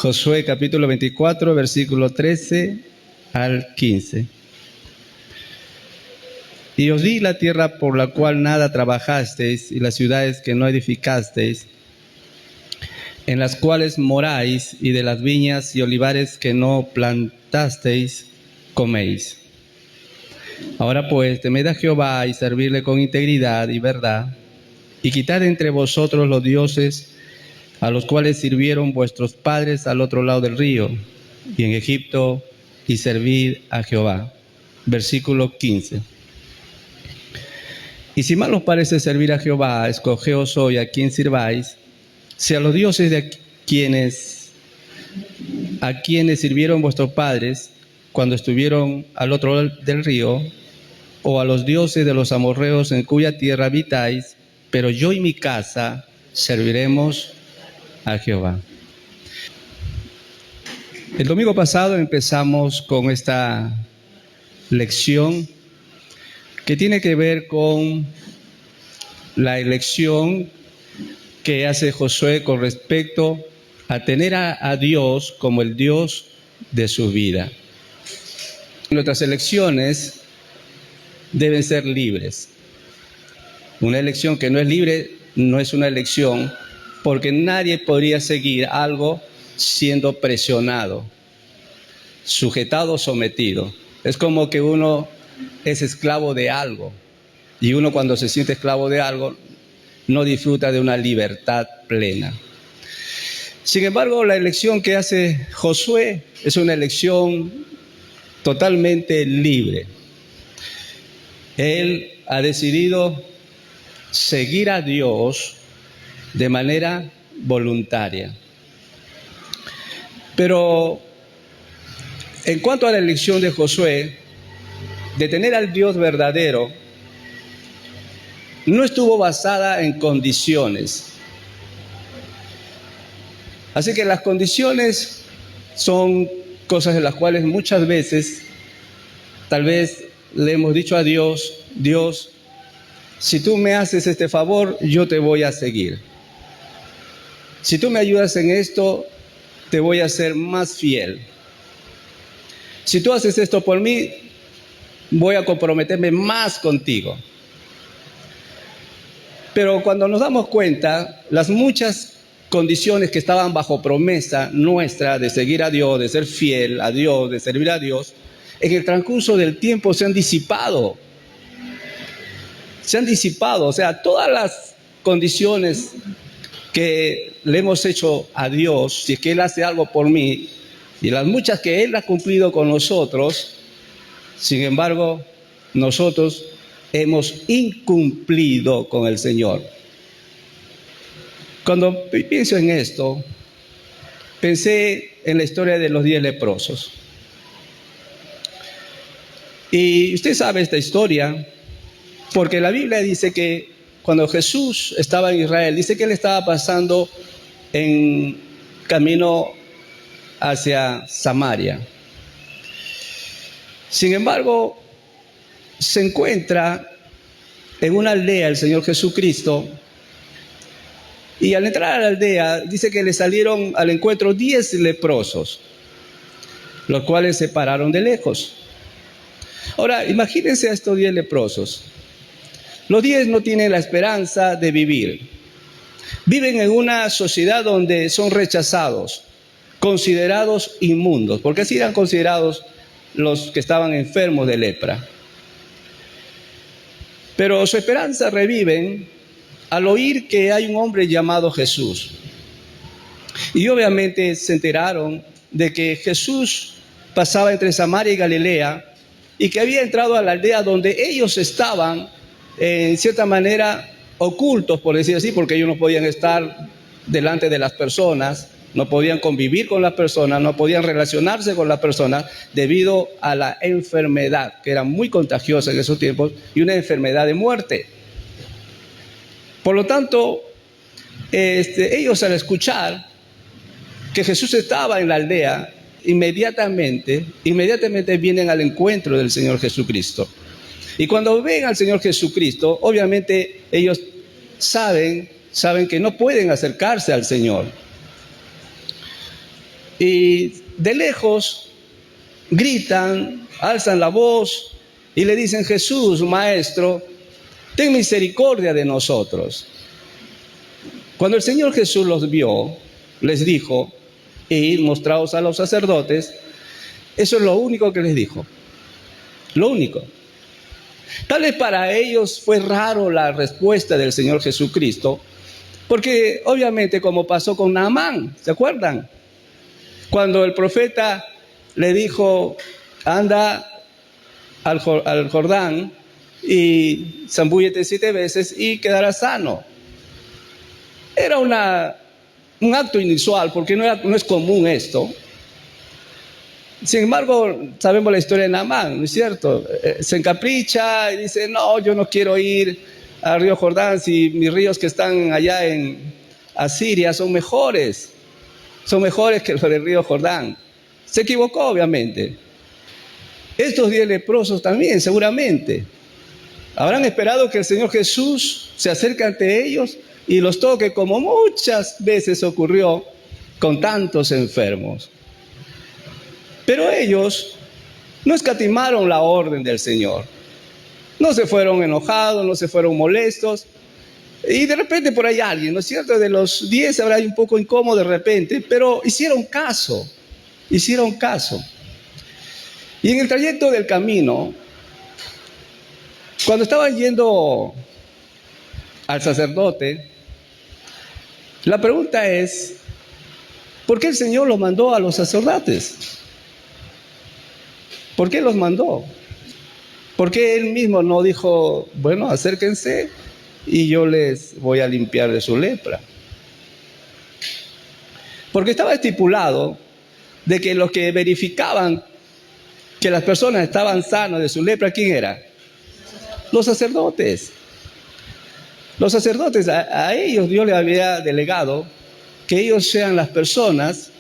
Josué capítulo 24, versículo 13 al 15. Y os di la tierra por la cual nada trabajasteis, y las ciudades que no edificasteis, en las cuales moráis, y de las viñas y olivares que no plantasteis, coméis. Ahora pues, temed a Jehová y servirle con integridad y verdad, y quitad entre vosotros los dioses a los cuales sirvieron vuestros padres al otro lado del río, y en Egipto, y servid a Jehová. Versículo 15. Y si mal os parece servir a Jehová, escogeos hoy a quien sirváis, si a los dioses a quienes sirvieron vuestros padres cuando estuvieron al otro lado del río, o a los dioses de los amorreos en cuya tierra habitáis, pero yo y mi casa serviremos a Jehová. El domingo pasado empezamos con esta lección que tiene que ver con la elección que hace Josué con respecto a tener a Dios como el Dios de su vida. Nuestras elecciones deben ser libres. Una elección que no es libre no es una elección, porque nadie podría seguir algo siendo presionado, sujetado, sometido. Es como que uno es esclavo de algo, y uno cuando se siente esclavo de algo no disfruta de una libertad plena. Sin embargo, la elección que hace Josué es una elección totalmente libre. Él ha decidido seguir a Dios de manera voluntaria. Pero en cuanto a la elección de Josué, de tener al Dios verdadero, no estuvo basada en condiciones. Así que las condiciones son cosas de las cuales muchas veces tal vez le hemos dicho a Dios: Dios, si tú me haces este favor, yo te voy a seguir. Si tú me ayudas en esto, te voy a ser más fiel. Si tú haces esto por mí, voy a comprometerme más contigo. Pero cuando nos damos cuenta, las muchas condiciones que estaban bajo promesa nuestra de seguir a Dios, de ser fiel a Dios, de servir a Dios, en el transcurso del tiempo se han disipado. Se han disipado, o sea, todas las condiciones que le hemos hecho a Dios, si es que Él hace algo por mí, y las muchas que Él ha cumplido con nosotros, sin embargo, nosotros hemos incumplido con el Señor. Cuando pienso en esto, pensé en la historia de los 10 leprosos. Y usted sabe esta historia, porque la Biblia dice que cuando Jesús estaba en Israel, dice que Él estaba pasando en camino hacia Samaria. Sin embargo, se encuentra en una aldea el Señor Jesucristo, y al entrar a la aldea dice que le salieron al encuentro 10 leprosos, los cuales se pararon de lejos. Ahora, imagínense a estos 10 leprosos. Los 10 no tienen la esperanza de vivir. Viven en una sociedad donde son rechazados, considerados inmundos, porque así eran considerados los que estaban enfermos de lepra. Pero su esperanza revive al oír que hay un hombre llamado Jesús. Y obviamente se enteraron de que Jesús pasaba entre Samaria y Galilea, y que había entrado a la aldea donde ellos estaban, en cierta manera, ocultos, por decir así, porque ellos no podían estar delante de las personas, no podían convivir con las personas, no podían relacionarse con las personas debido a la enfermedad, que era muy contagiosa en esos tiempos, y una enfermedad de muerte. Por lo tanto, ellos al escuchar que Jesús estaba en la aldea, inmediatamente vienen al encuentro del Señor Jesucristo. Y cuando ven al Señor Jesucristo, obviamente ellos saben que no pueden acercarse al Señor. y de lejos gritan, alzan la voz y le dicen: Jesús, Maestro, ten misericordia de nosotros. Cuando el Señor Jesús los vio, les dijo: id, mostraos a los sacerdotes. Eso es lo único que les dijo. Lo único. Tal vez para ellos fue raro la respuesta del Señor Jesucristo, porque obviamente, como pasó con Naamán, ¿se acuerdan? Cuando el profeta le dijo: anda al Jordán y zambúllete 7 veces y quedarás sano. Era un acto inusual, porque no es común esto. Sin embargo, sabemos la historia de Naamán, ¿no es cierto? Se encapricha y dice: no, yo no quiero ir al río Jordán si mis ríos que están allá en Asiria son mejores que los del río Jordán. Se equivocó, obviamente. Estos 10 leprosos también, seguramente, habrán esperado que el Señor Jesús se acerque ante ellos y los toque, como muchas veces ocurrió con tantos enfermos. Pero ellos no escatimaron la orden del Señor. No se fueron enojados, no se fueron molestos. Y de repente por ahí alguien, ¿no es cierto? De los 10 habrá un poco incómodo de repente, pero hicieron caso. Y en el trayecto del camino, cuando estaban yendo al sacerdote, la pregunta es: ¿por qué el Señor los mandó a los sacerdotes? ¿Por qué los mandó? ¿Por qué Él mismo no dijo: bueno, acérquense y yo les voy a limpiar de su lepra? Porque estaba estipulado de que los que verificaban que las personas estaban sanas de su lepra, ¿quién era? Los sacerdotes. Los sacerdotes, a ellos Dios les había delegado que ellos sean las personas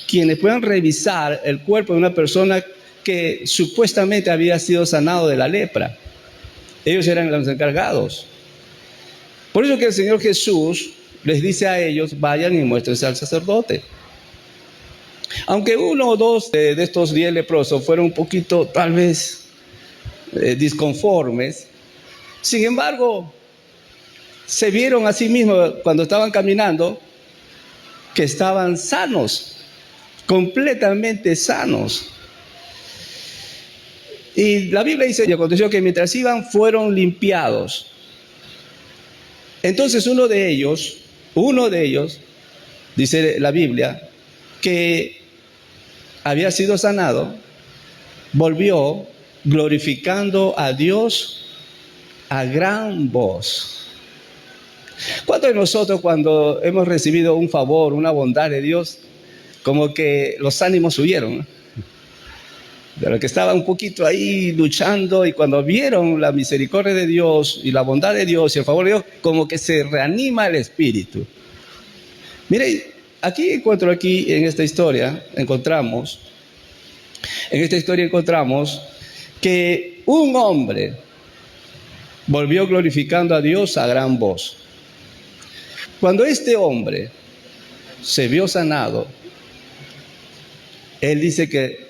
quienes puedan revisar el cuerpo de una persona que supuestamente había sido sanado de la lepra. Ellos eran los encargados. Por eso que el Señor Jesús les dice a ellos: vayan y muéstrense al sacerdote. Aunque 1 o 2 de estos 10 leprosos fueron un poquito, tal vez, disconformes, sin embargo, se vieron a sí mismos cuando estaban caminando que estaban sanos, completamente sanos. Y la Biblia dice: y aconteció que mientras iban fueron limpiados. Entonces uno de ellos, dice la Biblia, que había sido sanado, volvió glorificando a Dios a gran voz. ¿Cuántos de nosotros, cuando hemos recibido un favor, una bondad de Dios, como que los ánimos subieron? De los que estaban un poquito ahí luchando, y cuando vieron la misericordia de Dios y la bondad de Dios y el favor de Dios, como que se reanima el espíritu. Mire, en esta historia encontramos que un hombre volvió glorificando a Dios a gran voz. Cuando este hombre se vio sanado, él dice que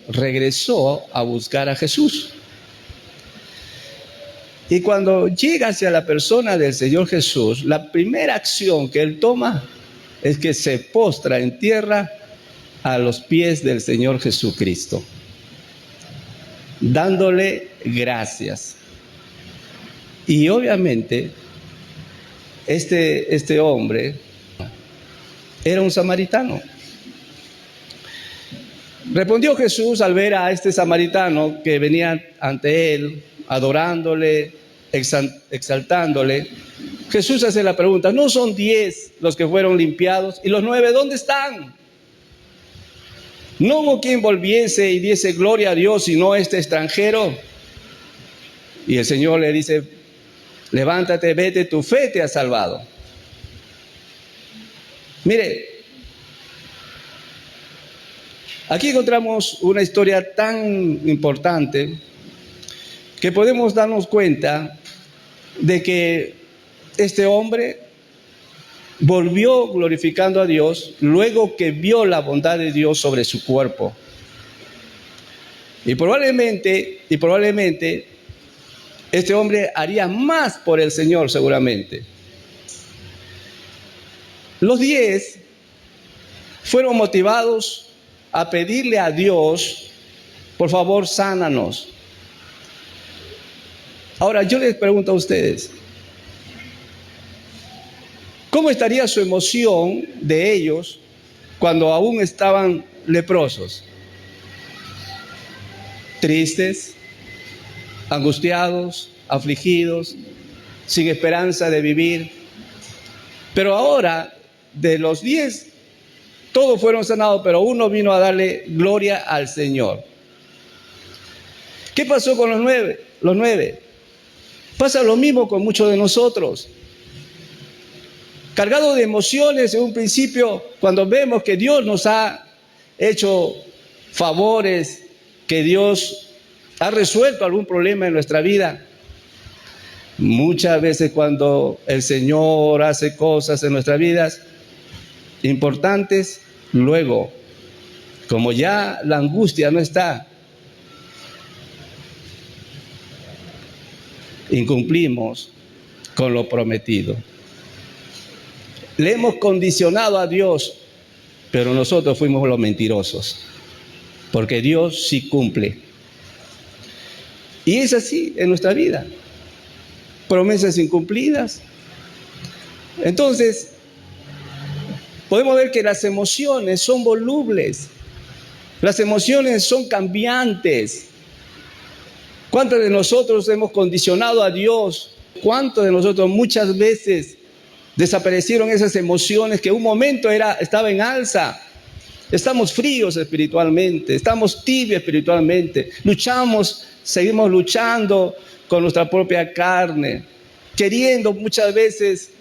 regresó a buscar a Jesús. Y cuando llega hacia la persona del Señor Jesús, la primera acción que él toma es que se postra en tierra a los pies del Señor Jesucristo, dándole gracias. Y obviamente este hombre era un samaritano. Respondió Jesús al ver a este samaritano que venía ante él, adorándole, exaltándole. Jesús hace la pregunta: ¿no son 10 los que fueron limpiados? ¿Y los 9 dónde están? ¿No hubo quien volviese y diese gloria a Dios sino este extranjero? Y el Señor le dice: levántate, vete, tu fe te ha salvado. Mire, aquí encontramos una historia tan importante que podemos darnos cuenta de que este hombre volvió glorificando a Dios luego que vio la bondad de Dios sobre su cuerpo. Y probablemente este hombre haría más por el Señor seguramente. Los 10 fueron motivados a pedirle a Dios, por favor, sánanos. Ahora yo les pregunto a ustedes, ¿cómo estaría su emoción de ellos cuando aún estaban leprosos? Tristes, angustiados, afligidos, sin esperanza de vivir. Pero ahora, de los 10, todos fueron sanados, pero uno vino a darle gloria al Señor. ¿Qué pasó con los 9? Los 9. Pasa lo mismo con muchos de nosotros. Cargados de emociones en un principio, cuando vemos que Dios nos ha hecho favores, que Dios ha resuelto algún problema en nuestra vida. Muchas veces cuando el Señor hace cosas en nuestras vidas importantes, luego, como ya la angustia no está, incumplimos con lo prometido. Le hemos condicionado a Dios, pero nosotros fuimos los mentirosos, porque Dios sí cumple. Y es así en nuestra vida. Promesas incumplidas. Entonces, podemos ver que las emociones son volubles. Las emociones son cambiantes. ¿Cuántos de nosotros hemos condicionado a Dios? ¿Cuántos de nosotros muchas veces desaparecieron esas emociones que un momento estaba en alza? Estamos fríos espiritualmente, estamos tibios espiritualmente, luchamos, seguimos luchando con nuestra propia carne, queriendo muchas veces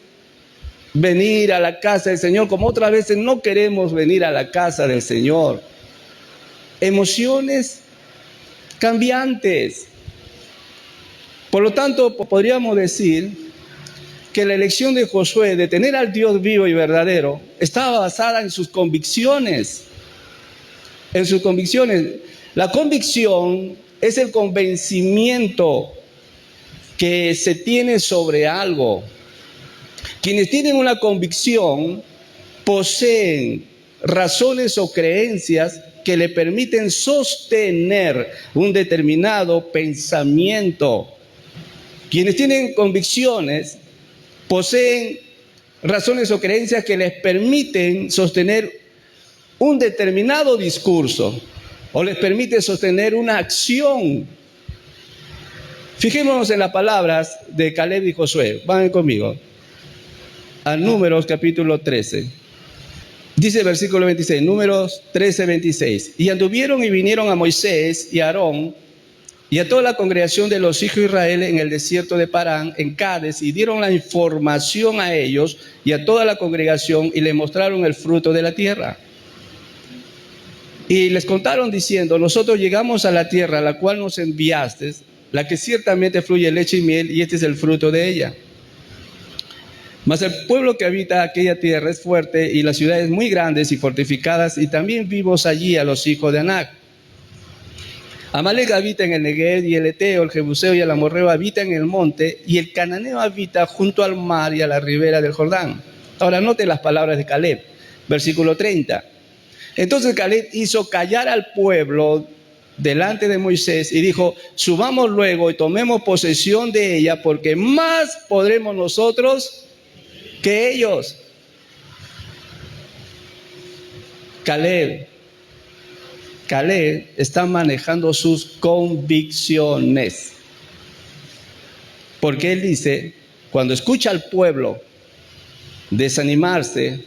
venir a la casa del Señor, como otras veces no queremos venir a la casa del Señor. Emociones cambiantes. Por lo tanto, podríamos decir que la elección de Josué de tener al Dios vivo y verdadero estaba basada en sus convicciones. En sus convicciones. La convicción es el convencimiento que se tiene sobre algo. Quienes tienen una convicción poseen razones o creencias que le permiten sostener un determinado pensamiento. Quienes tienen convicciones poseen razones o creencias que les permiten sostener un determinado discurso o les permite sostener una acción. Fijémonos en las palabras de Caleb y Josué. Van conmigo a Números capítulo 13. Dice versículo 26, Números 13, 26. Y anduvieron y vinieron a Moisés y a Aarón y a toda la congregación de los hijos de Israel en el desierto de Parán, en Cádiz, y dieron la información a ellos y a toda la congregación y les mostraron el fruto de la tierra. Y les contaron diciendo, nosotros llegamos a la tierra a la cual nos enviaste, la que ciertamente fluye leche y miel, y este es el fruto de ella. Mas el pueblo que habita aquella tierra es fuerte, y las ciudades muy grandes y fortificadas, y también vivos allí a los hijos de Anac. Amalek habita en el Negev, y el Eteo, el Jebuseo y el Amorreo habita en el monte, y el Cananeo habita junto al mar y a la ribera del Jordán. Ahora noten las palabras de Caleb, versículo 30. Entonces Caleb hizo callar al pueblo delante de Moisés y dijo, subamos luego y tomemos posesión de ella, porque más podremos nosotros que ellos. Caleb está manejando sus convicciones, porque él dice, cuando escucha al pueblo desanimarse,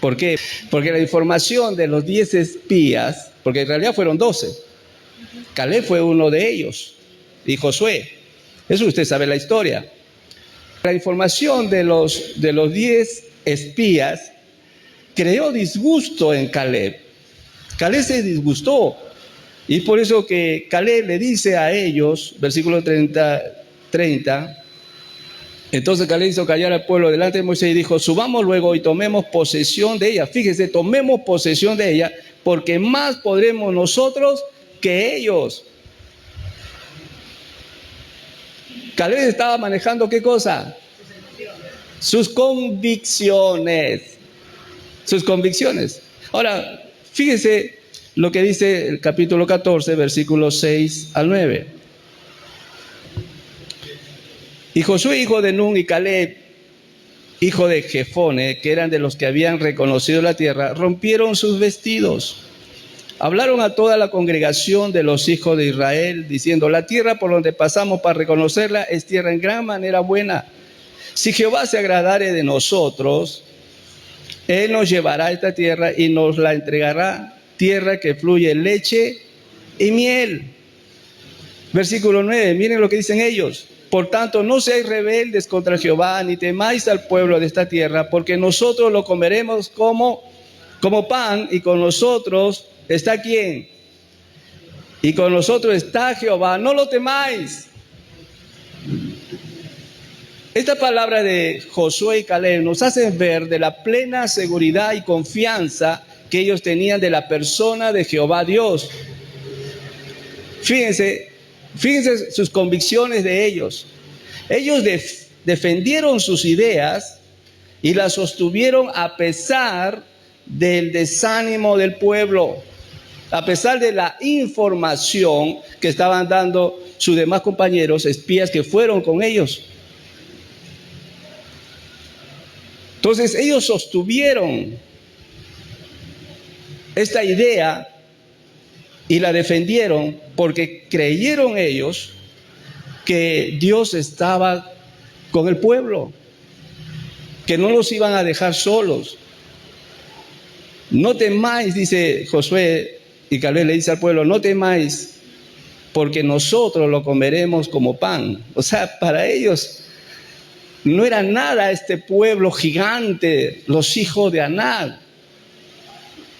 ¿por qué? Porque la información de los 10 espías, porque en realidad fueron 12, Caleb fue uno de ellos, y Josué, eso usted sabe la historia. La información de los 10 espías creó disgusto en Caleb. Caleb se disgustó, y por eso que Caleb le dice a ellos, versículo 30, Entonces Caleb hizo callar al pueblo delante de Moisés y dijo: subamos luego y tomemos posesión de ella. Fíjese, tomemos posesión de ella, porque más podremos nosotros que ellos. Caleb estaba manejando ¿qué cosa? Sus convicciones. Sus convicciones. Ahora, fíjese lo que dice el capítulo 14, versículos 6 al 9. Y Josué, hijo de Nun, y Caleb, hijo de Jefone, que eran de los que habían reconocido la tierra, rompieron sus vestidos. Hablaron a toda la congregación de los hijos de Israel, diciendo: la tierra por donde pasamos para reconocerla es tierra en gran manera buena. Si Jehová se agradare de nosotros, Él nos llevará a esta tierra y nos la entregará, tierra que fluye leche y miel. Versículo 9, miren lo que dicen ellos. Por tanto, no seáis rebeldes contra Jehová, ni temáis al pueblo de esta tierra, porque nosotros lo comeremos como pan, y con nosotros está ¿quién? Y con nosotros está Jehová, no lo temáis. Esta palabra de Josué y Caleb nos hace ver de la plena seguridad y confianza que ellos tenían de la persona de Jehová Dios. Fíjense sus convicciones de ellos. Ellos defendieron sus ideas y las sostuvieron a pesar del desánimo del pueblo, a pesar de la información que estaban dando sus demás compañeros, espías que fueron con ellos. Entonces ellos sostuvieron esta idea y la defendieron porque creyeron ellos que Dios estaba con el pueblo, que no los iban a dejar solos. No temáis, dice Josué, y Caleb le dice al pueblo: no temáis, porque nosotros lo comeremos como pan. O sea, para ellos no era nada este pueblo gigante, los hijos de Anak.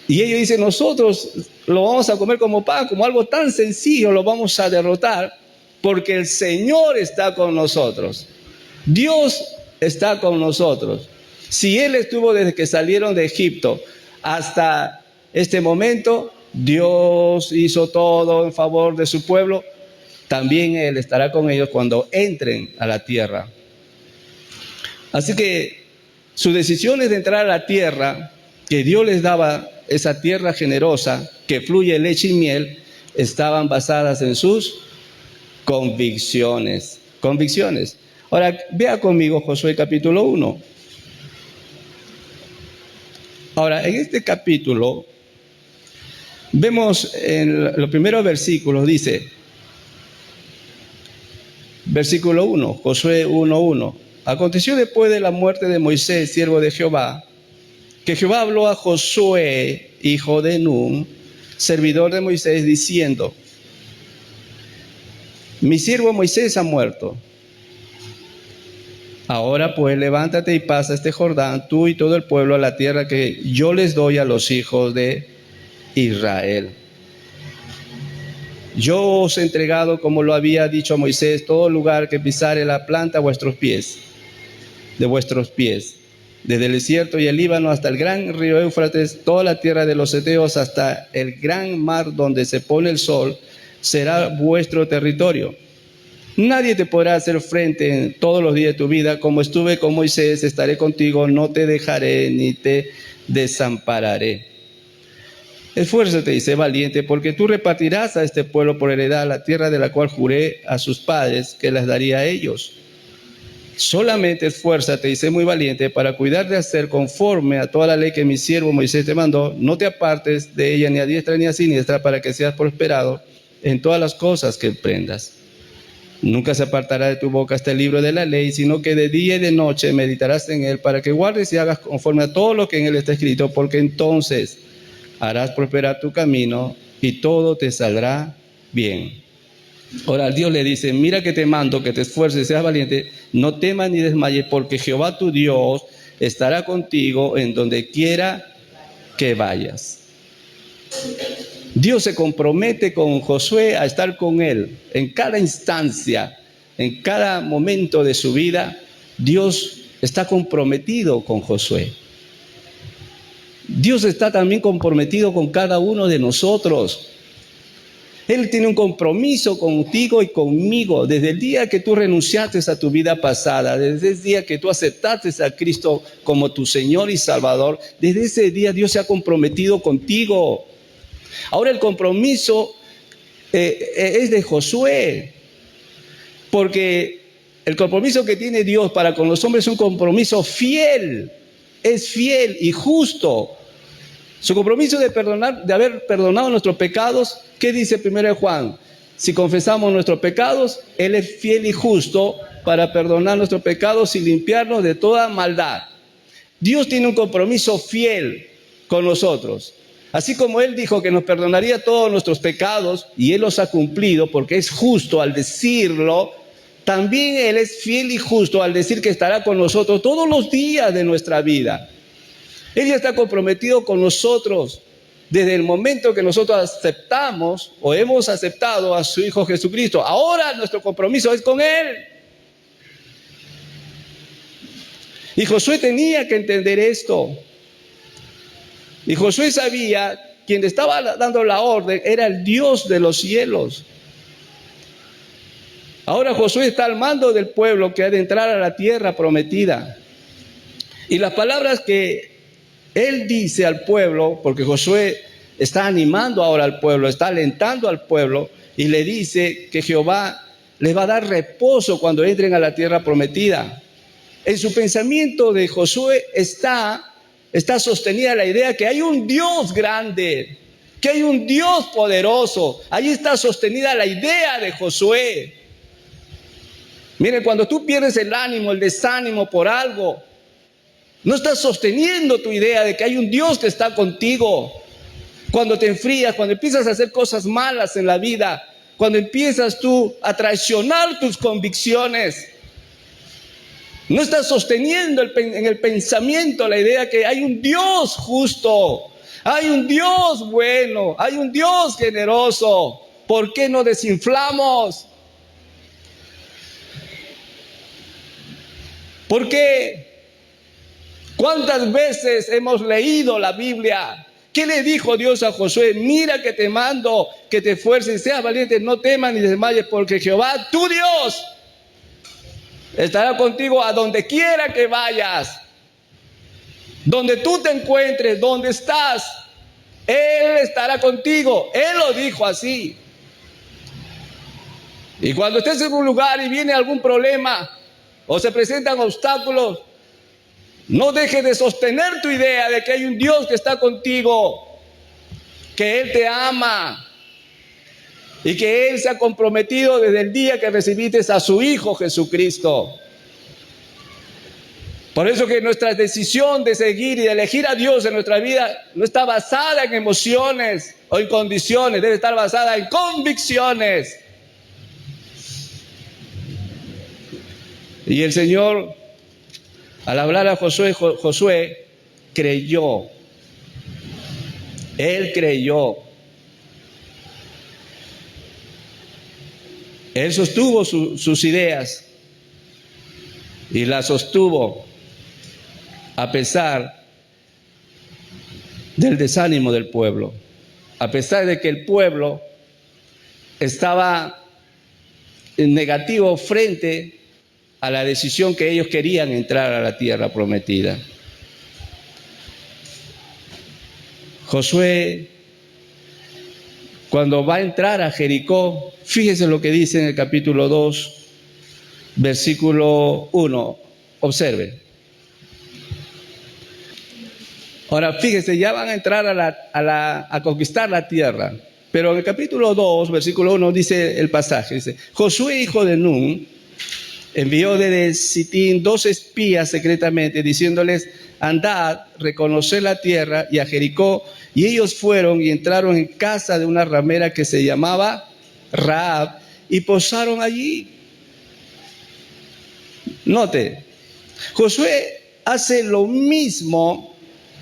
Y ellos dicen: nosotros lo vamos a comer como pan, como algo tan sencillo lo vamos a derrotar, porque el Señor está con nosotros. Dios está con nosotros. Si Él estuvo desde que salieron de Egipto hasta este momento, Dios hizo todo en favor de su pueblo, también Él estará con ellos cuando entren a la tierra. Así que sus decisiones de entrar a la tierra que Dios les daba, esa tierra generosa que fluye leche y miel, estaban basadas en sus convicciones. Ahora, vea conmigo Josué capítulo 1. Ahora, en este capítulo, vemos en los primeros versículos, dice, versículo 1, Josué 1:1. Aconteció después de la muerte de Moisés, siervo de Jehová, que Jehová habló a Josué, hijo de Nun, servidor de Moisés, diciendo: mi siervo Moisés ha muerto. Ahora pues levántate y pasa este Jordán, tú y todo el pueblo, a la tierra que yo les doy a los hijos de Israel. Yo os he entregado, como lo había dicho a Moisés, todo lugar que pisare la planta de vuestros pies, desde el desierto y el Líbano hasta el gran río Éufrates, toda la tierra de los heteos hasta el gran mar donde se pone el sol, será vuestro territorio. Nadie te podrá hacer frente en todos los días de tu vida. Como estuve con Moisés, estaré contigo, no te dejaré ni te desampararé. Esfuérzate y sé valiente, porque tú repartirás a este pueblo por heredad la tierra de la cual juré a sus padres que las daría a ellos. Solamente esfuérzate y sé muy valiente para cuidar de hacer conforme a toda la ley que mi siervo Moisés te mandó. No te apartes de ella ni a diestra ni a siniestra, para que seas prosperado en todas las cosas que emprendas. Nunca se apartará de tu boca este libro de la ley, sino que de día y de noche meditarás en él, para que guardes y hagas conforme a todo lo que en él está escrito, porque entonces harás prosperar tu camino y todo te saldrá bien. Ahora Dios le dice: mira que te mando, que te esfuerces, seas valiente, no temas ni desmayes, porque Jehová tu Dios estará contigo en donde quiera que vayas. Dios se compromete con Josué a estar con él en cada instancia, en cada momento de su vida, Dios está comprometido con Josué. Dios está también comprometido con cada uno de nosotros. Él tiene un compromiso contigo y conmigo desde el día que tú renunciaste a tu vida pasada, desde el día que tú aceptaste a Cristo como tu Señor y Salvador. Desde ese día Dios se ha comprometido contigo. Ahora el compromiso es de Josué, porque el compromiso que tiene Dios para con los hombres es un compromiso fiel, es fiel y justo. Su compromiso de perdonar, de haber perdonado nuestros pecados, ¿qué dice 1 Juan? Si confesamos nuestros pecados, Él es fiel y justo para perdonar nuestros pecados y limpiarnos de toda maldad. Dios tiene un compromiso fiel con nosotros. Así como Él dijo que nos perdonaría todos nuestros pecados, y Él los ha cumplido porque es justo al decirlo, también Él es fiel y justo al decir que estará con nosotros todos los días de nuestra vida. Él ya está comprometido con nosotros desde el momento que nosotros aceptamos o hemos aceptado a su Hijo Jesucristo. Ahora nuestro compromiso es con Él. Y Josué tenía que entender esto. Y Josué sabía, quien estaba dando la orden era el Dios de los cielos. Ahora Josué está al mando del pueblo que ha de entrar a la tierra prometida. Y las palabras que él dice al pueblo, porque Josué está animando ahora al pueblo, está alentando al pueblo, y le dice que Jehová les va a dar reposo cuando entren a la tierra prometida. En su pensamiento de Josué está sostenida la idea que hay un Dios grande, que hay un Dios poderoso. Ahí está sostenida la idea de Josué. Miren, cuando tú pierdes el ánimo, el desánimo por algo, no estás sosteniendo tu idea de que hay un Dios que está contigo. Cuando te enfrías, cuando empiezas a hacer cosas malas en la vida, cuando empiezas tú a traicionar tus convicciones, no estás sosteniendo en el pensamiento la idea que hay un Dios justo, hay un Dios bueno, hay un Dios generoso. ¿Por qué no desinflamos? ¿Por qué? ¿Cuántas veces hemos leído la Biblia? ¿Qué le dijo Dios a Josué? Mira que te mando, que te esfuerces, seas valiente, no temas ni desmayes, porque Jehová, tu Dios, estará contigo a donde quiera que vayas. Donde tú te encuentres, donde estás, Él estará contigo. Él lo dijo así. Y cuando estés en un lugar y viene algún problema o se presentan obstáculos, no dejes de sostener tu idea de que hay un Dios que está contigo, que Él te ama y que Él se ha comprometido desde el día que recibiste a su Hijo Jesucristo. Por eso que nuestra decisión de seguir y de elegir a Dios en nuestra vida no está basada en emociones o en condiciones, debe estar basada en convicciones. Y el Señor, al hablar a Josué, Josué creyó. Él creyó. Él sostuvo sus ideas y las sostuvo a pesar del desánimo del pueblo, a pesar de que el pueblo estaba en negativo frente a la decisión que ellos querían entrar a la tierra prometida. Josué, cuando va a entrar a Jericó, fíjese lo que dice en el capítulo 2, versículo 1, observe. Ahora, fíjese, ya van a entrar a conquistar la tierra, pero en el capítulo 2, versículo 1, dice el pasaje, dice, Josué, hijo de Nun, envió desde Sitín 2 espías secretamente, diciéndoles, andad, reconoced la tierra y a Jericó. Y ellos fueron y entraron en casa de una ramera que se llamaba Rahab y posaron allí. Note, Josué hace lo mismo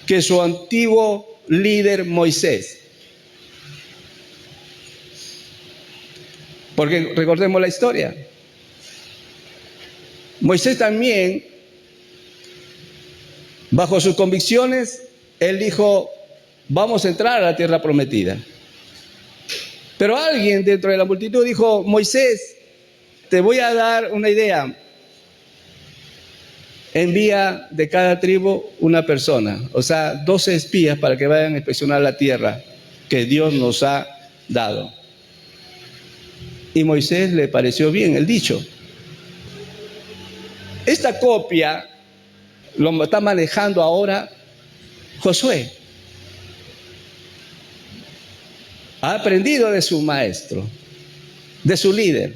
que su antiguo líder Moisés. Porque recordemos la historia. Moisés también, bajo sus convicciones, él dijo, vamos a entrar a la tierra prometida. Pero alguien dentro de la multitud dijo, Moisés, te voy a dar una idea. Envía de cada tribu una persona, o sea, 12 espías para que vayan a inspeccionar la tierra que Dios nos ha dado. Y Moisés le pareció bien el dicho. Esta copia lo está manejando ahora Josué. Ha aprendido de su maestro, de su líder.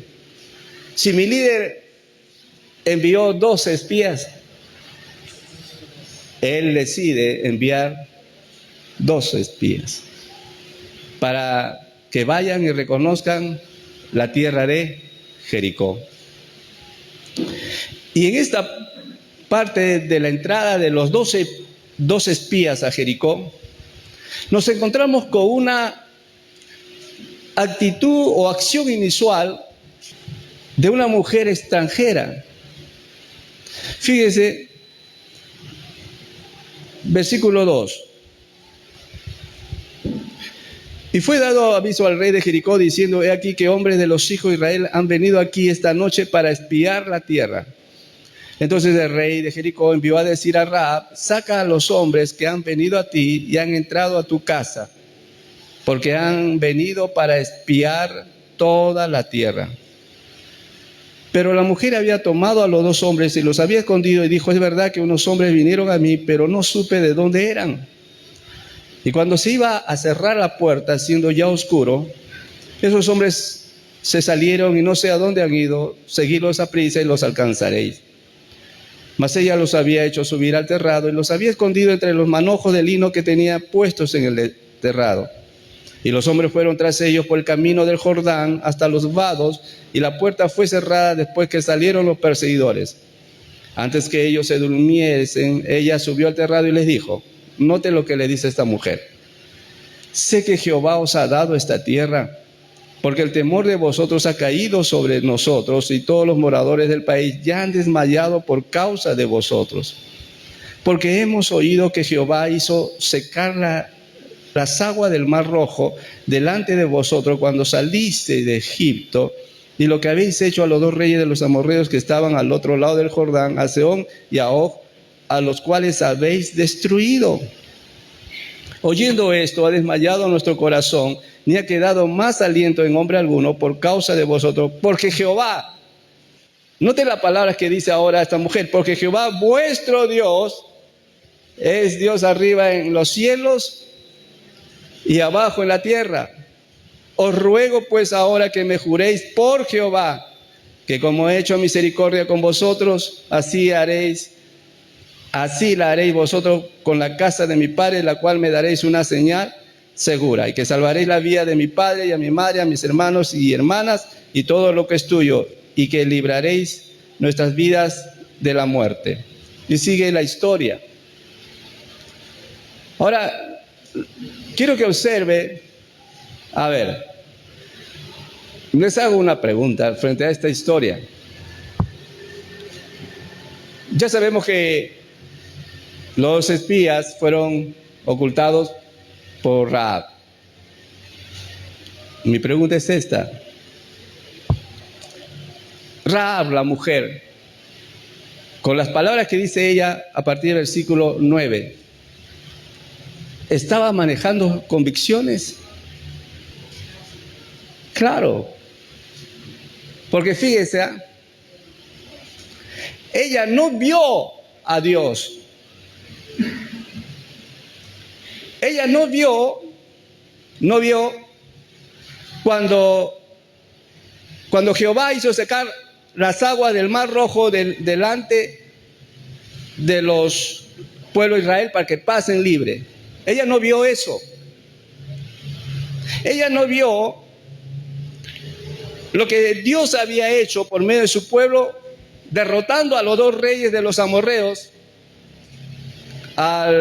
Si mi líder envió 12 espías, él decide enviar 12 espías para que vayan y reconozcan la tierra de Jericó. Y en esta parte de la entrada de los 12 espías a Jericó, nos encontramos con una actitud o acción inusual de una mujer extranjera. Fíjese, versículo 2. Y fue dado aviso al rey de Jericó diciendo, he aquí que hombres de los hijos de Israel han venido aquí esta noche para espiar la tierra. Entonces el rey de Jericó envió a decir a Rahab, saca a los hombres que han venido a ti y han entrado a tu casa, porque han venido para espiar toda la tierra. Pero la mujer había tomado a los 2 hombres y los había escondido y dijo, es verdad que unos hombres vinieron a mí, pero no supe de dónde eran. Y cuando se iba a cerrar la puerta, siendo ya oscuro, esos hombres se salieron y no sé a dónde han ido, seguidlos a prisa y los alcanzaréis. Mas ella los había hecho subir al terrado y los había escondido entre los manojos de lino que tenía puestos en el terrado. Y los hombres fueron tras ellos por el camino del Jordán hasta los vados, y la puerta fue cerrada después que salieron los perseguidores. Antes que ellos se durmiesen, ella subió al terrado y les dijo, note lo que le dice esta mujer, sé que Jehová os ha dado esta tierra, porque el temor de vosotros ha caído sobre nosotros, y todos los moradores del país ya han desmayado por causa de vosotros. Porque hemos oído que Jehová hizo secar las aguas del Mar Rojo delante de vosotros cuando salisteis de Egipto, y lo que habéis hecho a los 2 reyes de los amorreos que estaban al otro lado del Jordán, a Sehón y a Og, a los cuales habéis destruido. Oyendo esto, ha desmayado nuestro corazón, ni ha quedado más aliento en hombre alguno por causa de vosotros, porque Jehová, note las palabras que dice ahora esta mujer, porque Jehová vuestro Dios es Dios arriba en los cielos y abajo en la tierra. Os ruego pues ahora que me juréis por Jehová, que como he hecho misericordia con vosotros, así la haréis vosotros con la casa de mi padre, la cual me daréis una señal segura, y que salvaréis la vida de mi padre y a mi madre, a mis hermanos y hermanas, y todo lo que es tuyo, y que libraréis nuestras vidas de la muerte. Y sigue la historia. Ahora, quiero que observe, a ver, les hago una pregunta frente a esta historia. Ya sabemos que los espías fueron ocultados por Rahab. Mi pregunta es esta. Rahab, la mujer, con las palabras que dice ella a partir del versículo 9, ¿estaba manejando convicciones? Claro, porque fíjese, ella no vio a Dios. Ella no vio cuando Jehová hizo secar las aguas del Mar Rojo delante de los pueblos de Israel para que pasen libre. Ella no vio eso. Ella no vio lo que Dios había hecho por medio de su pueblo, derrotando a los 2 reyes de los amorreos, a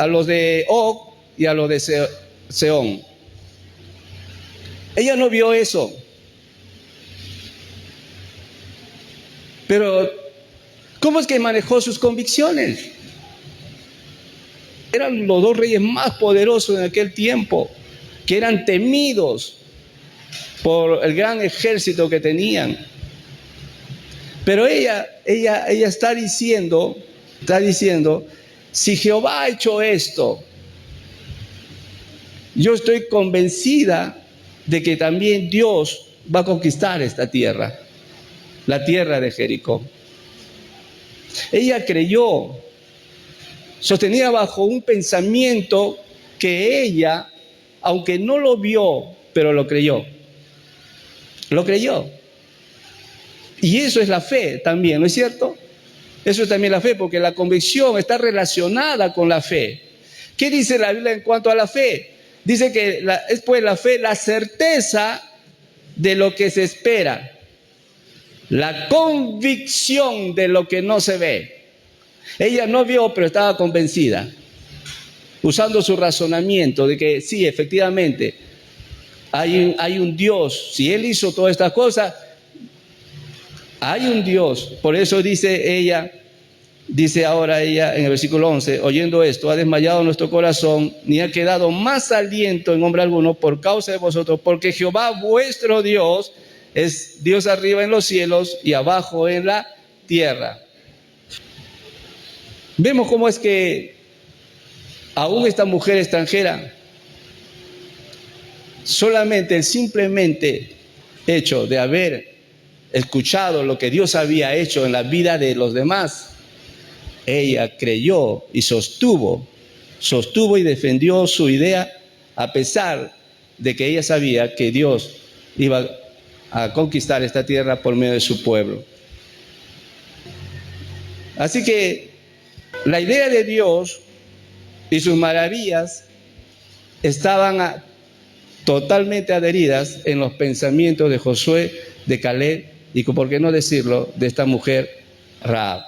los de Og y a los de Sehón. Ella no vio eso. Pero ¿Cómo es que manejó sus convicciones? Eran los dos reyes más poderosos en aquel tiempo, que eran temidos por el gran ejército que tenían. Pero ella está diciendo, si Jehová ha hecho esto, yo estoy convencida de que también Dios va a conquistar esta tierra, la tierra de Jericó. Ella creyó, sostenida bajo un pensamiento que ella, aunque no lo vio, pero lo creyó. Lo creyó. Y eso es la fe también, ¿no es cierto? Eso es también la fe, porque la convicción está relacionada con la fe. ¿Qué dice la Biblia en cuanto a la fe? Dice que es pues la fe, la certeza de lo que se espera, la convicción de lo que no se ve. Ella no vio, pero estaba convencida, usando su razonamiento de que sí, efectivamente, hay un Dios. Si Él hizo todas estas cosas, hay un Dios. Por eso dice ahora ella en el versículo 11, oyendo esto, ha desmayado nuestro corazón, ni ha quedado más aliento en hombre alguno por causa de vosotros, porque Jehová vuestro Dios es Dios arriba en los cielos y abajo en la tierra. Vemos cómo es que aún esta mujer extranjera, solamente el simplemente hecho de haber escuchado lo que Dios había hecho en la vida de los demás, ella creyó y sostuvo y defendió su idea, a pesar de que ella sabía que Dios iba a conquistar esta tierra por medio de su pueblo. Así que la idea de Dios y sus maravillas estaban totalmente adheridas en los pensamientos de Josué, de Caleb y, por qué no decirlo, de esta mujer Rahab.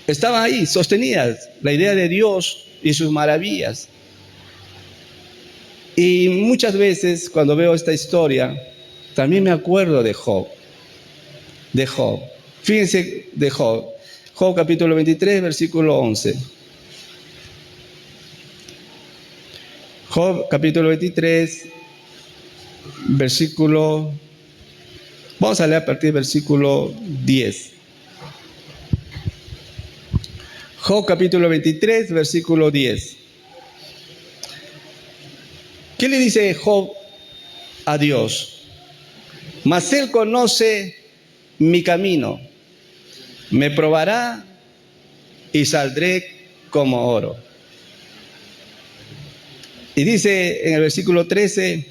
Estaban ahí sostenidas la idea de Dios y sus maravillas. Y muchas veces cuando veo esta historia, también me acuerdo de Job. Fíjense de Job. Job capítulo 23, versículo 11. Job capítulo 23, versículo... Vamos a leer a partir del versículo 10. Job capítulo 23, versículo 10. ¿Qué le dice Job a Dios? Mas Él conoce mi camino, me probará y saldré como oro. Y dice en el versículo 13,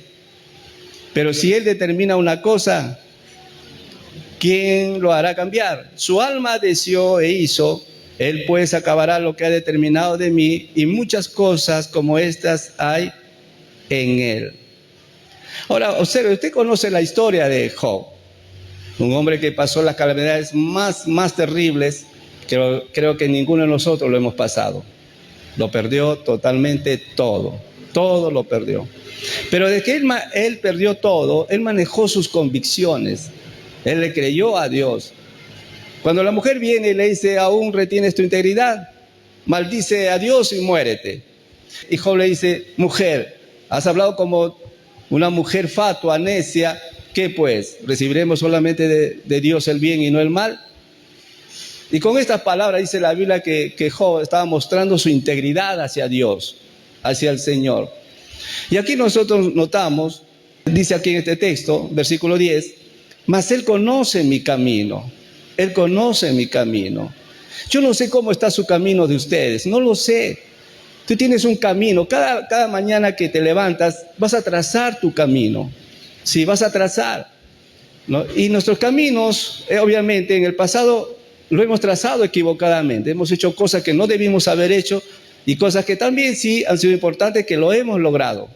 pero si Él determina una cosa, ¿quién lo hará cambiar? Su alma deseó e hizo, Él pues acabará lo que ha determinado de mí, y muchas cosas como estas hay en Él. Ahora, observe, usted conoce la historia de Job, un hombre que pasó las calamidades más terribles que creo que ninguno de nosotros lo hemos pasado. Lo perdió totalmente todo lo perdió. Pero de que él perdió todo, él manejó sus convicciones, él le creyó a Dios. Cuando la mujer viene y le dice, aún retienes tu integridad, maldice a Dios y muérete. Y Job le dice, mujer, has hablado como una mujer fatua, necia, ¿qué pues? ¿Recibiremos solamente de Dios el bien y no el mal? Y con estas palabras dice la Biblia que Job estaba mostrando su integridad hacia Dios, hacia el Señor. Y aquí nosotros notamos, dice aquí en este texto, versículo 10, mas Él conoce mi camino. Él conoce mi camino. Yo no sé cómo está su camino de ustedes, no lo sé. Tú tienes un camino, cada mañana que te levantas vas a trazar tu camino. Sí, vas a trazar, ¿no? Y nuestros caminos, obviamente, en el pasado lo hemos trazado equivocadamente. Hemos hecho cosas que no debimos haber hecho y cosas que también sí han sido importantes, que lo hemos logrado.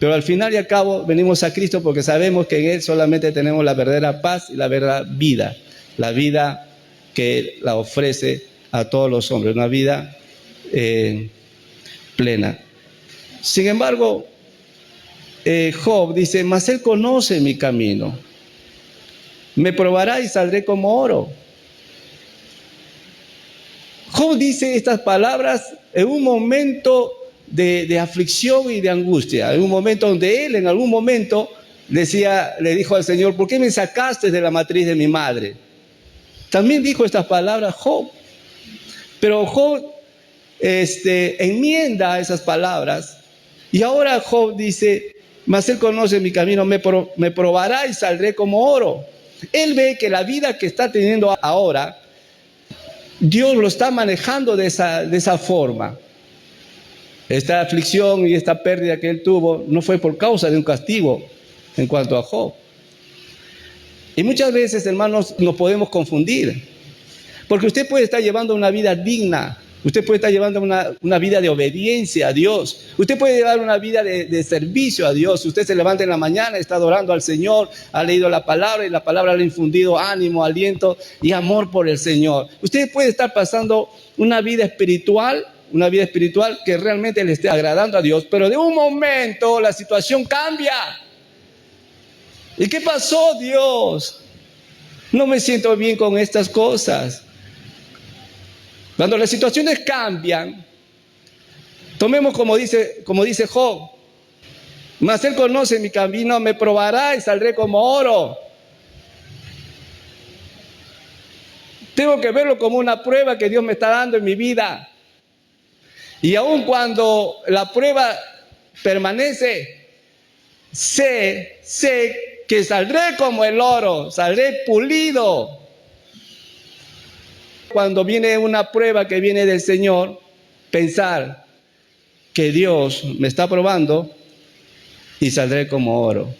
Pero al final y al cabo venimos a Cristo porque sabemos que en Él solamente tenemos la verdadera paz y la verdadera vida. La vida que la ofrece a todos los hombres, una vida plena. Sin embargo, Job dice, mas Él conoce mi camino, me probará y saldré como oro. Job dice estas palabras en un momento de aflicción y de angustia, en un momento donde él en algún momento le dijo al Señor: ¿por qué me sacaste de la matriz de mi madre? También dijo estas palabras Job, pero Job enmienda esas palabras, y ahora Job dice: mas él conoce mi camino, me probará y saldré como oro. Él ve que la vida que está teniendo ahora, Dios lo está manejando de esa forma. Esta aflicción y esta pérdida que él tuvo no fue por causa de un castigo en cuanto a Job. Y muchas veces, hermanos, nos podemos confundir, porque usted puede estar llevando una vida digna, usted puede estar llevando una vida de obediencia a Dios, usted puede llevar una vida de servicio a Dios. Usted se levanta en la mañana, está adorando al Señor, ha leído la palabra y la palabra le ha infundido ánimo, aliento y amor por el Señor. Usted puede estar pasando una vida espiritual que realmente le esté agradando a Dios, pero de un momento la situación cambia. ¿Y qué pasó, Dios? No me siento bien con estas cosas. Cuando las situaciones cambian, tomemos como dice Job: mas él conoce mi camino, me probará y saldré como oro. Tengo que verlo como una prueba que Dios me está dando en mi vida. Y aun cuando la prueba permanece, sé que saldré como el oro, saldré pulido. Cuando viene una prueba que viene del Señor, pensar que Dios me está probando y saldré como oro.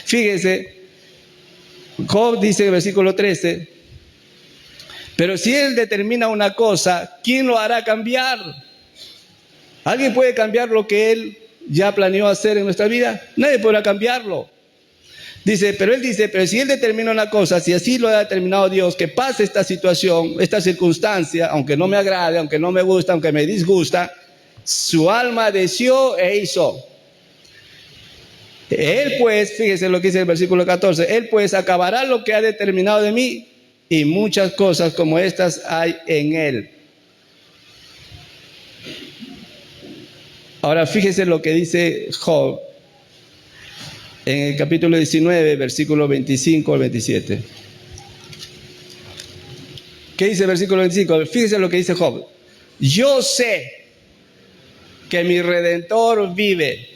Fíjese, Job dice en el versículo 13: pero si Él determina una cosa, ¿quién lo hará cambiar? ¿Alguien puede cambiar lo que Él ya planeó hacer en nuestra vida? Nadie podrá cambiarlo. Pero si Él determina una cosa, si así lo ha determinado Dios, que pase esta situación, esta circunstancia, aunque no me agrade, aunque no me gusta, aunque me disgusta, su alma deseó e hizo. Él pues, fíjese lo que dice el versículo 14, Él pues acabará lo que ha determinado de mí, y muchas cosas como estas hay en Él. Ahora fíjese lo que dice Job en el capítulo 19, versículo 25 al 27. ¿Qué dice el versículo 25? Fíjese lo que dice Job: yo sé que mi Redentor vive,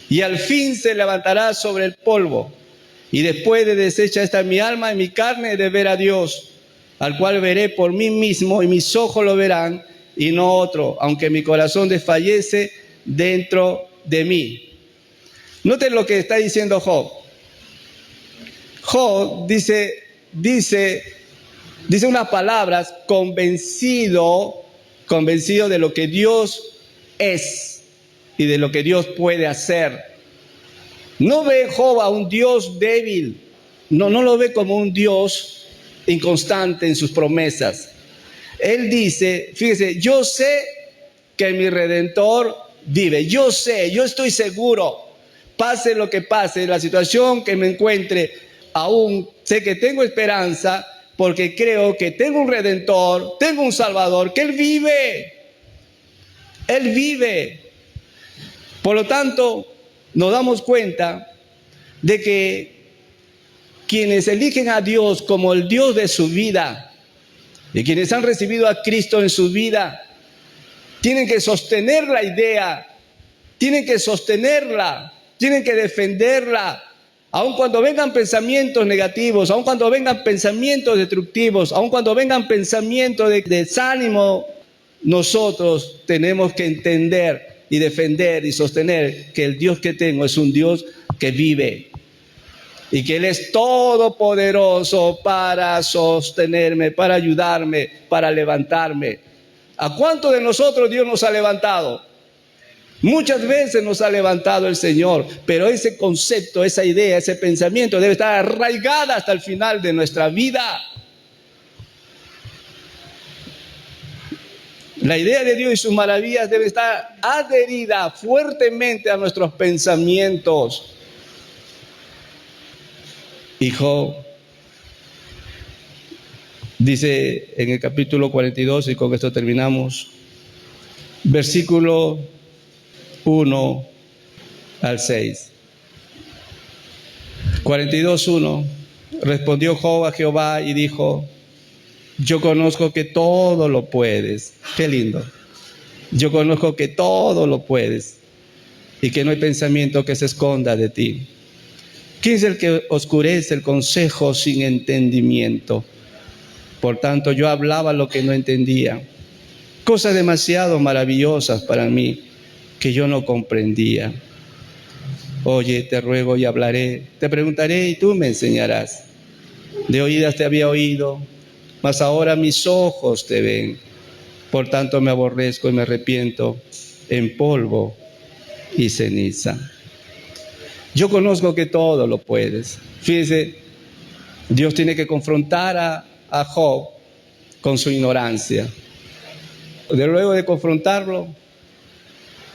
y al fin se levantará sobre el polvo, y después de deshecha está mi alma y mi carne de ver a Dios, al cual veré por mí mismo, y mis ojos lo verán y no otro, aunque mi corazón desfallece dentro de mí. Noten lo que está diciendo Job. Job dice unas palabras convencido de lo que Dios es y de lo que Dios puede hacer. No ve Job a un Dios débil, no lo ve como un Dios inconstante en sus promesas. Él dice, fíjese, yo sé que mi Redentor vive, yo estoy seguro. Pase lo que pase, la situación que me encuentre, aún sé que tengo esperanza, porque creo que tengo un Redentor, tengo un Salvador, que Él vive. Él vive. Por lo tanto, nos damos cuenta de que quienes eligen a Dios como el Dios de su vida, y quienes han recibido a Cristo en su vida, tienen que sostener la idea, tienen que sostenerla, tienen que defenderla, aun cuando vengan pensamientos negativos, aun cuando vengan pensamientos destructivos, aun cuando vengan pensamientos de desánimo. Nosotros tenemos que entender y defender y sostener que el Dios que tengo es un Dios que vive y que Él es todopoderoso para sostenerme, para ayudarme, para levantarme. ¿A cuántos de nosotros Dios nos ha levantado? Muchas veces nos ha levantado el Señor, pero ese concepto, esa idea, ese pensamiento debe estar arraigada hasta el final de nuestra vida. La idea de Dios y sus maravillas debe estar adherida fuertemente a nuestros pensamientos. Y Job Dice en el capítulo 42, y con esto terminamos, versículo 1 al 6. 42:1. Respondió Job a Jehová y dijo: yo conozco que todo lo puedes. Qué lindo. Yo conozco que todo lo puedes y que no hay pensamiento que se esconda de ti. ¿Quién es el que oscurece el consejo sin entendimiento? Por tanto, yo hablaba lo que no entendía, cosas demasiado maravillosas para mí que yo no comprendía. Oye, te ruego y hablaré, te preguntaré y tú me enseñarás. De oídas te había oído, mas ahora mis ojos te ven. Por tanto me aborrezco y me arrepiento en polvo y ceniza. Yo conozco que todo lo puedes. Fíjese, Dios tiene que confrontar a Job con su ignorancia. Luego de confrontarlo,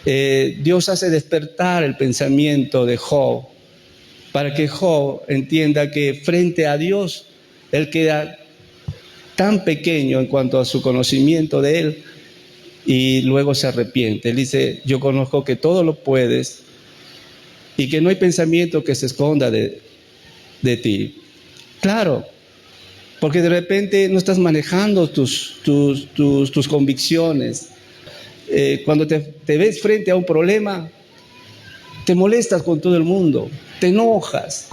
Dios hace despertar el pensamiento de Job para que Job entienda que frente a Dios él queda tan pequeño en cuanto a su conocimiento de él, y luego se arrepiente. Él dice: yo conozco que todo lo puedes y que no hay pensamiento que se esconda de ti. Claro, porque de repente no estás manejando tus convicciones. Cuando te ves frente a un problema, te molestas con todo el mundo, te enojas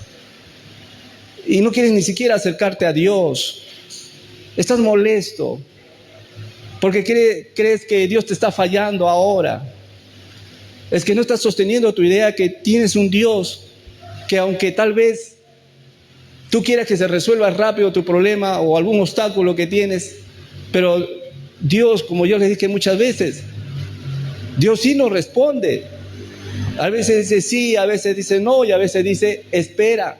y no quieres ni siquiera acercarte a Dios. Estás molesto porque crees que Dios te está fallando ahora. Es que no estás sosteniendo tu idea que tienes un Dios que, aunque tal vez tú quieras que se resuelva rápido tu problema o algún obstáculo que tienes, pero Dios, como yo les dije muchas veces, Dios sí nos responde. A veces dice sí, a veces dice no, y a veces dice espera.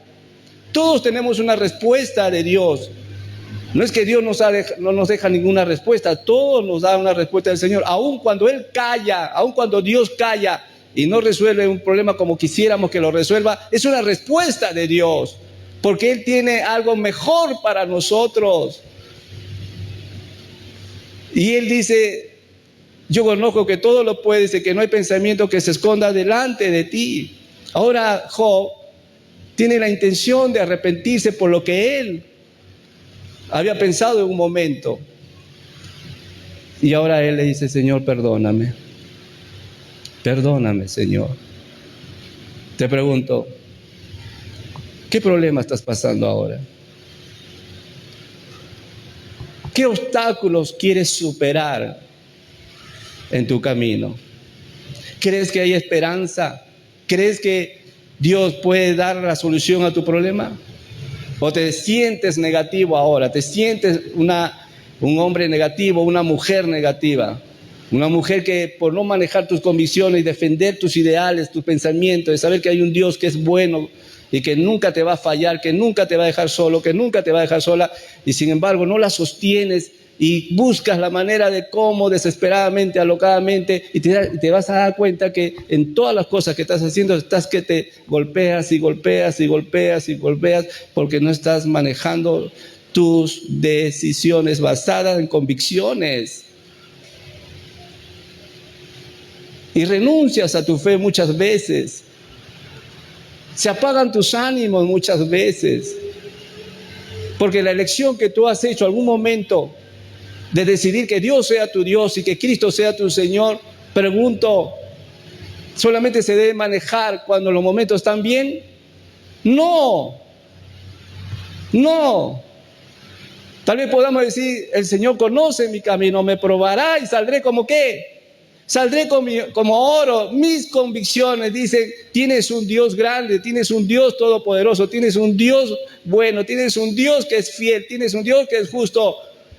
Todos tenemos una respuesta de Dios. No es que Dios no nos deja ninguna respuesta, todos nos da una respuesta del Señor. Aun cuando Él calla, aun cuando Dios calla y no resuelve un problema como quisiéramos que lo resuelva, es una respuesta de Dios, porque Él tiene algo mejor para nosotros. Y Él dice: yo conozco que todo lo puedes y que no hay pensamiento que se esconda delante de ti. Ahora Job tiene la intención de arrepentirse por lo que él había pensado en un momento. Y ahora él le dice: Señor, perdóname. Perdóname, Señor. Te pregunto, ¿qué problema estás pasando ahora? ¿Qué obstáculos quieres superar en tu camino? ¿Crees que hay esperanza? ¿Crees que Dios puede dar la solución a tu problema? ¿O te sientes negativo ahora? ¿Te sientes un hombre negativo, una mujer negativa? Una mujer que, por no manejar tus convicciones y defender tus ideales, tus pensamientos, de saber que hay un Dios que es bueno y que nunca te va a fallar, que nunca te va a dejar solo, que nunca te va a dejar sola, y sin embargo no la sostienes y buscas la manera de cómo, desesperadamente, alocadamente, y te vas a dar cuenta que en todas las cosas que estás haciendo estás que te golpeas y golpeas y golpeas y golpeas, porque no estás manejando tus decisiones basadas en convicciones. Y renuncias a tu fe muchas veces. Se apagan tus ánimos muchas veces. Porque la elección que tú has hecho en algún momento de decidir que Dios sea tu Dios y que Cristo sea tu Señor, pregunto, ¿solamente se debe manejar cuando los momentos están bien? No. No. Tal vez podamos decir: el Señor conoce mi camino, me probará y saldré como ¿qué? Saldré como oro. Mis convicciones dicen: tienes un Dios grande, tienes un Dios todopoderoso, tienes un Dios bueno, tienes un Dios que es fiel, tienes un Dios que es justo.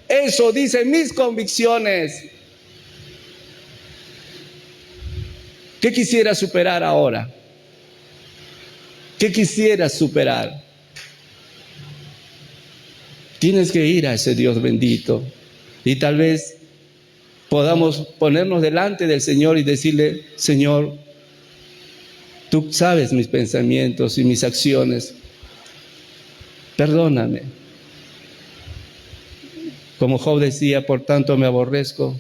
Eso dicen mis convicciones. ¿Qué quisieras superar ahora? ¿Qué quisieras superar? Tienes que ir a ese Dios bendito. Y tal vez podamos ponernos delante del Señor y decirle: Señor, tú sabes mis pensamientos y mis acciones. Perdóname. Como Job decía, por tanto me aborrezco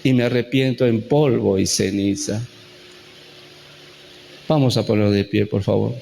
y me arrepiento en polvo y ceniza. Vamos a ponerlo de pie, por favor.